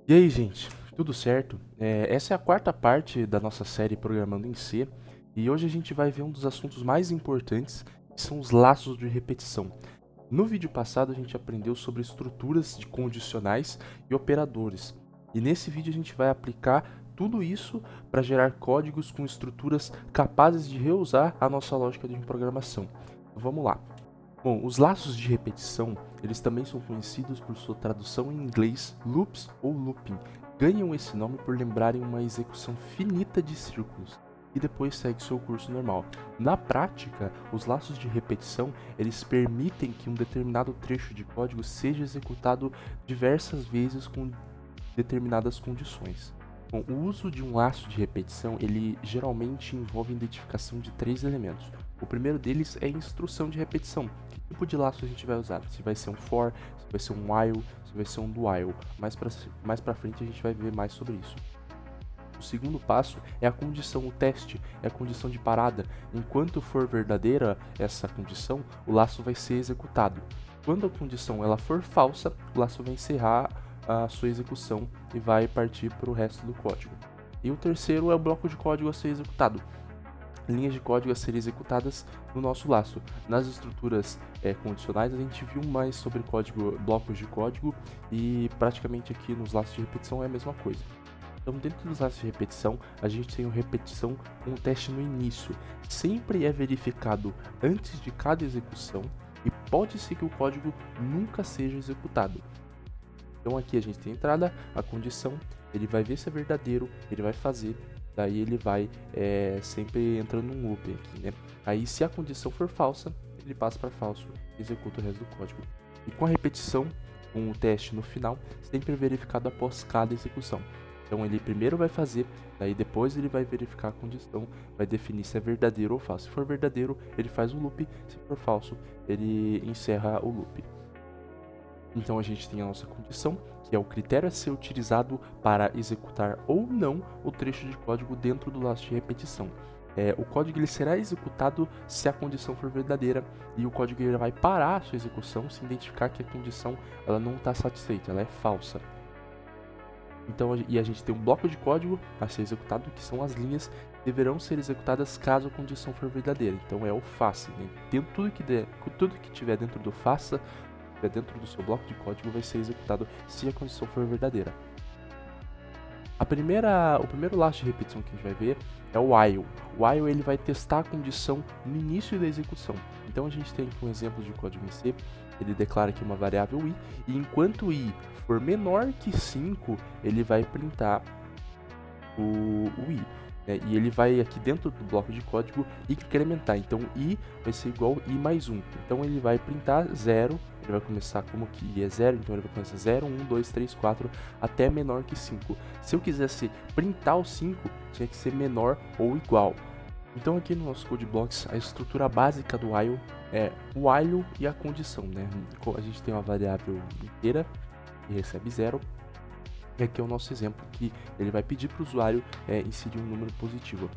E aí, gente, tudo certo? Essa é a quarta parte da nossa série Programando em C, e hoje a gente vai ver um dos assuntos mais importantes, que são os laços de repetição. No vídeo passado a gente aprendeu sobre estruturas de condicionais e operadores, e nesse vídeo a gente vai aplicar tudo isso para gerar códigos com estruturas capazes de reusar a nossa lógica de programação. Então, vamos lá. Bom, os laços de repetição, eles também são conhecidos por sua tradução em inglês loops ou looping. Ganham esse nome por lembrarem uma execução finita de círculos e depois segue seu curso normal. Na prática, os laços de repetição, eles permitem que um determinado trecho de código seja executado diversas vezes com determinadas condições. Bom, o uso de um laço de repetição, ele geralmente envolve a identificação de três elementos. O primeiro deles é a instrução de repetição. Que tipo de laço a gente vai usar? Se vai ser um for, se vai ser um while, se vai ser um do while. Mais pra frente a gente vai ver mais sobre isso. O segundo passo é a condição, o teste, é a condição de parada. Enquanto for verdadeira essa condição, o laço vai ser executado. Quando a condição ela for falsa, o laço vai encerrar a sua execução e vai partir para o resto do código. E o terceiro é o bloco de código a ser executado. Linhas de código a serem executadas no nosso laço. Nas estruturas condicionais a gente viu mais sobre blocos de código e praticamente aqui nos laços de repetição é a mesma coisa. Então, dentro dos laços de repetição, a gente tem uma repetição com um teste no início. Sempre é verificado antes de cada execução e pode ser que o código nunca seja executado. Então aqui a gente tem a entrada, a condição, ele vai ver se é verdadeiro, ele vai fazer, daí ele vai sempre entrando num loop aqui, né? Aí se a condição for falsa, ele passa para falso e executa o resto do código. E com a repetição, com o teste no final, sempre é verificado após cada execução. Então ele primeiro vai fazer, daí depois ele vai verificar a condição, vai definir se é verdadeiro ou falso. Se for verdadeiro, ele faz o loop, se for falso, ele encerra o loop. Então a gente tem a nossa condição, que é o critério a ser utilizado para executar ou não o trecho de código dentro do laço de repetição. O código ele será executado se a condição for verdadeira e o código ele vai parar a sua execução se identificar que a condição ela não está satisfeita, ela é falsa. Então, a gente tem um bloco de código a ser executado, que são as linhas que deverão ser executadas caso a condição for verdadeira. Então é o faça. Né? Tudo que tiver dentro do faça, dentro do seu bloco de código, vai ser executado se a condição for verdadeira. O primeiro laço de repetição que a gente vai ver é o while. O while ele vai testar a condição no início da execução. Então a gente tem aqui um exemplo de código em C. Ele declara aqui uma variável i, e enquanto i for menor que 5, ele vai printar o i. E ele vai aqui dentro do bloco de código incrementar. Então i vai ser igual a i mais 1. Então ele vai printar 0. Ele vai começar como que i é 0, então ele vai começar 0, 1, 2, 3, 4, até menor que 5. Se eu quisesse printar o 5, tinha que ser menor ou igual. Então aqui no nosso code blocks, a estrutura básica do while é o while e a condição, né? A gente tem uma variável inteira que recebe 0. E aqui é o nosso exemplo que ele vai pedir para o usuário inserir um número positivo.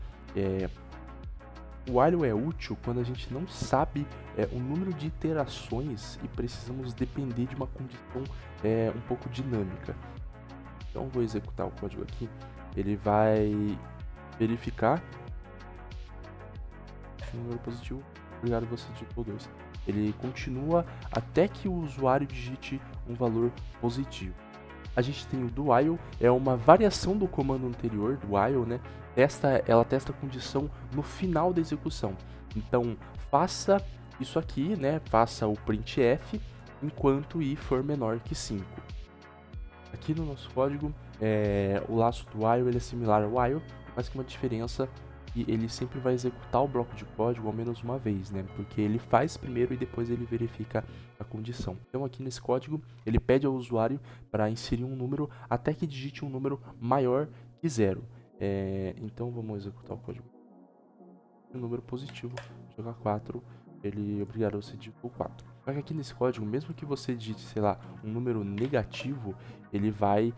O while é útil quando a gente não sabe o número de iterações e precisamos depender de uma condição um pouco dinâmica. Então vou executar o código aqui. Ele vai verificar o número positivo. Obrigado, você digitou 2. Ele continua até que o usuário digite um valor positivo. A gente tem o do while, é uma variação do comando anterior, do while, né? Ela testa a condição no final da execução. Então, faça isso aqui, né? Faça o printf enquanto i for menor que 5. Aqui no nosso código, o laço do while ele é similar ao while, mas com uma diferença que ele sempre vai executar o bloco de código ao menos uma vez, né? Porque ele faz primeiro e depois ele verifica a condição. Então aqui nesse código, ele pede ao usuário para inserir um número até que digite um número maior que 0. Então vamos executar o código. Um número positivo, jogar 4, ele obrigará você a digitar 4. Só que aqui nesse código, mesmo que você digite, sei lá, um número negativo, ele vai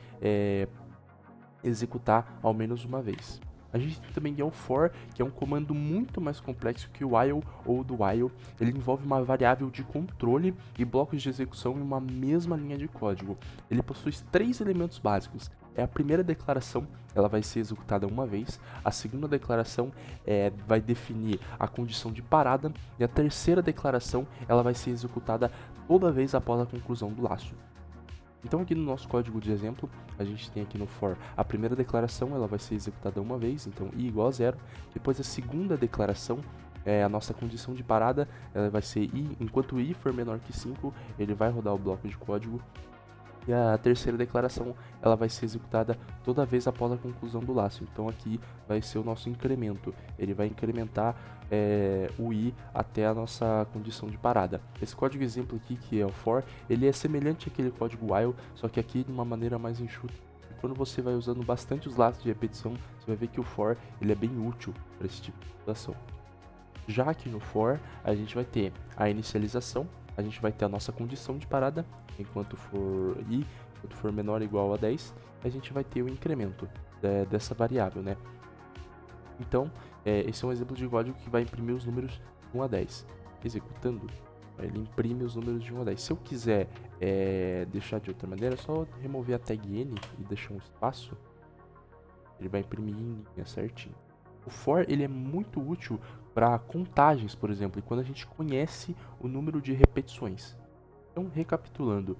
executar ao menos uma vez. A gente tem também o for, que é um comando muito mais complexo que o while ou do while. Ele envolve uma variável de controle e blocos de execução em uma mesma linha de código. Ele possui 3 elementos básicos. A primeira declaração, ela vai ser executada uma vez. A segunda declaração vai definir a condição de parada. E a terceira declaração, ela vai ser executada toda vez após a conclusão do laço. Então aqui no nosso código de exemplo, a gente tem aqui no for a primeira declaração, ela vai ser executada uma vez, então i igual a 0. Depois a segunda declaração, a nossa condição de parada, ela vai ser i, enquanto i for menor que 5, ele vai rodar o bloco de código. E a terceira declaração, ela vai ser executada toda vez após a conclusão do laço. Então aqui vai ser o nosso incremento. Ele vai incrementar o i até a nossa condição de parada. Esse código exemplo aqui, que é o for, ele é semelhante àquele código while, só que aqui de uma maneira mais enxuta. E quando você vai usando bastante os laços de repetição, você vai ver que o for ele é bem útil para esse tipo de situação. Já aqui no for, a gente vai ter a inicialização, a gente vai ter a nossa condição de parada, enquanto for i, enquanto for menor ou igual a 10, a gente vai ter o incremento dessa variável, né? Então, esse é um exemplo de código que vai imprimir os números de 1 a 10. Executando, ele imprime os números de 1 a 10. Se eu quiser deixar de outra maneira, é só remover a tag n e deixar um espaço. Ele vai imprimir em linha certinho. O for ele é muito útil para contagens, por exemplo, e quando a gente conhece o número de repetições. Então, recapitulando,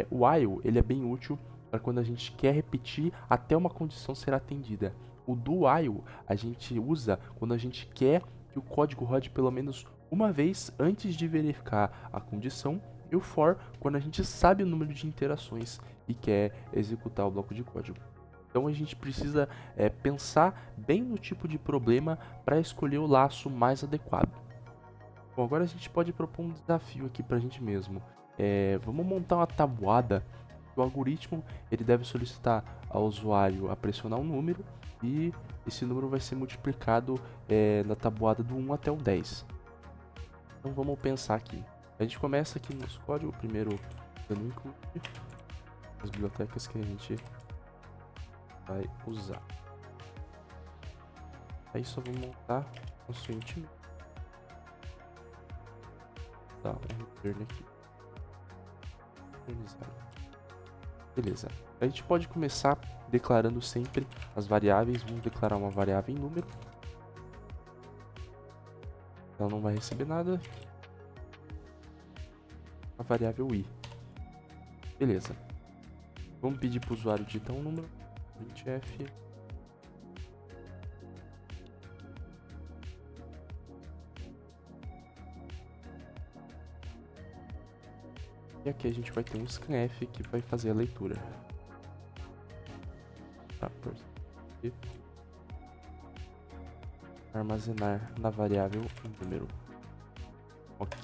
o while ele é bem útil para quando a gente quer repetir até uma condição ser atendida. O do while a gente usa quando a gente quer que o código rode pelo menos uma vez antes de verificar a condição. E o for quando a gente sabe o número de interações e quer executar o bloco de código. Então a gente precisa pensar bem no tipo de problema para escolher o laço mais adequado. Bom, agora a gente pode propor um desafio aqui para a gente mesmo. Vamos montar uma tabuada. O algoritmo ele deve solicitar ao usuário a pressionar um número e esse número vai ser multiplicado na tabuada do 1 até o 10. Então vamos pensar aqui. A gente começa aqui no nosso código, primeiro dando incluir as bibliotecas que a gente vai usar. Aí só vou montar nosso int. Tá, um return aqui. Beleza. A gente pode começar declarando sempre as variáveis. Vamos declarar uma variável em número. Ela não vai receber nada. A variável i. Beleza. Vamos pedir para o usuário digitar um número. printf. E aqui a gente vai ter um scanf que vai fazer a leitura. Tá, armazenar na variável número. Ok.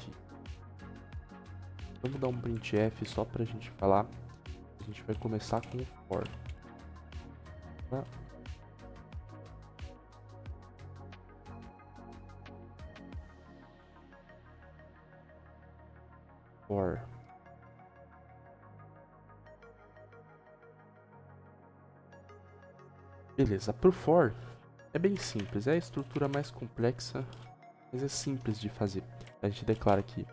Vamos dar um printf só pra gente falar. A gente vai começar com o for. Tá? For. Beleza, pro for é bem simples, é a estrutura mais complexa, mas é simples de fazer. A gente declara aqui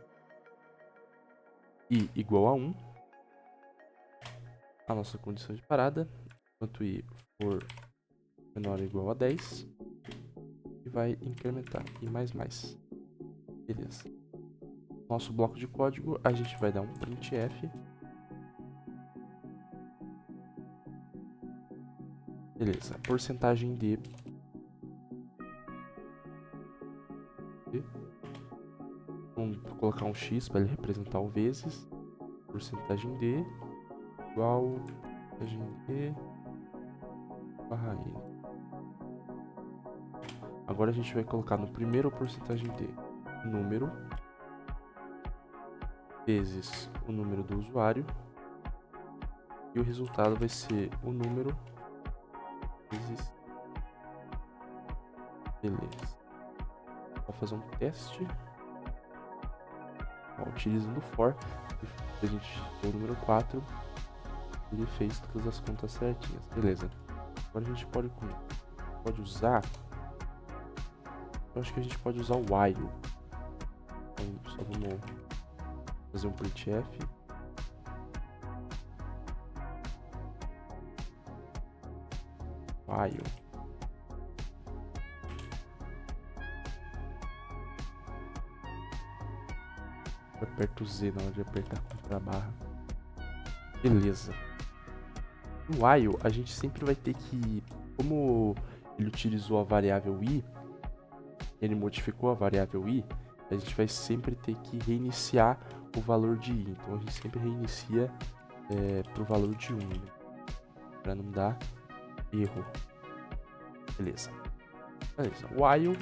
i igual a 1, a nossa condição de parada, enquanto i for menor ou igual a 10, e vai incrementar i mais mais. Beleza. Nosso bloco de código, a gente vai dar um printf. Beleza, porcentagem de vamos colocar um x para ele representar o vezes. Porcentagem de igual porcentagem de barra n. Agora a gente vai colocar no primeiro porcentagem de número vezes o número do usuário e o resultado vai ser o número vezes. Beleza. Vou fazer um teste. Utilizando o for, a gente o número 4, ele fez todas as contas certinhas. Beleza. Agora a gente pode pode usar... Eu acho que a gente pode usar o while. Então, só vamos fazer um printf. While. Eu aperto o Z na hora de apertar contra a barra. Beleza. No while, a gente sempre vai ter que... Como ele utilizou a variável i, ele modificou a variável i, a gente vai sempre ter que reiniciar o valor de i. Então a gente sempre reinicia para o valor de 1, né? Para não dar erro. Beleza. While,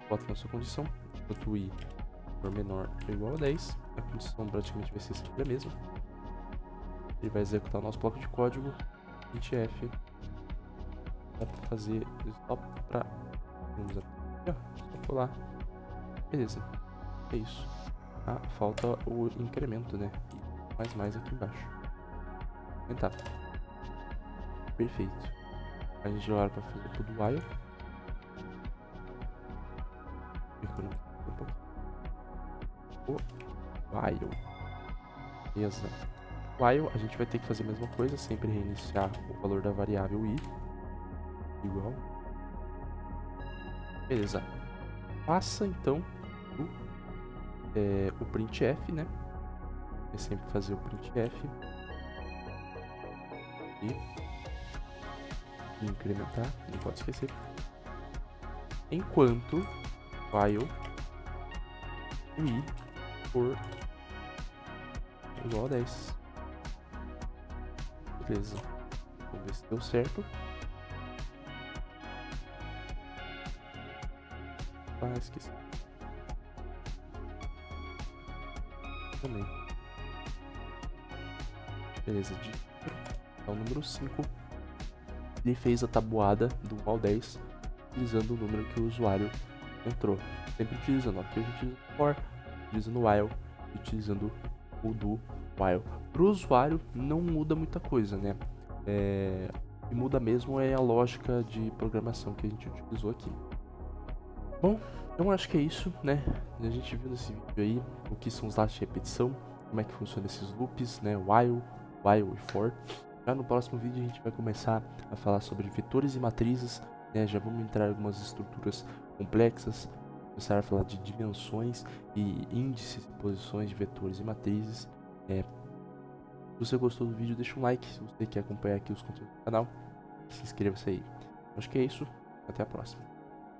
bota na sua condição, enquanto i for menor ou igual a 10, a condição praticamente vai ser sempre a mesma. Ele vai executar o nosso bloco de código, printf. Dá pra fazer só pra... Vamos aqui, ó, só pular. Beleza, é isso. Ah, falta o incremento, né? E mais aqui embaixo. Aumentar. Perfeito. A gente vai para fazer tudo while. O while. Beleza. While, a gente vai ter que fazer a mesma coisa, sempre reiniciar o valor da variável i. Igual. Beleza. Passa então o printf, né? É sempre fazer o printf. E incrementar, não pode esquecer. Enquanto while i for igual a 10. Beleza. Vamos ver se deu certo. Ah, esqueci. Também. Beleza. Então, número 5. Ele fez a tabuada do 1 ao 10 utilizando o número que o usuário entrou. Sempre utilizando. Aqui a gente utiliza o for, utilizando o while, utilizando o do while. Para o usuário não muda muita coisa, né? O que muda mesmo é a lógica de programação que a gente utilizou aqui. Bom, então acho que é isso, né? A gente viu nesse vídeo aí o que são os laços de repetição, como é que funciona esses loops, né? While e for. Já no próximo vídeo a gente vai começar a falar sobre vetores e matrizes, né? Já vamos entrar em algumas estruturas complexas, começar a falar de dimensões e índices e posições de vetores e matrizes. Se você gostou do vídeo, deixa um like. Se você quer acompanhar aqui os conteúdos do canal, se inscreva-se aí. Acho que é isso. Até a próxima.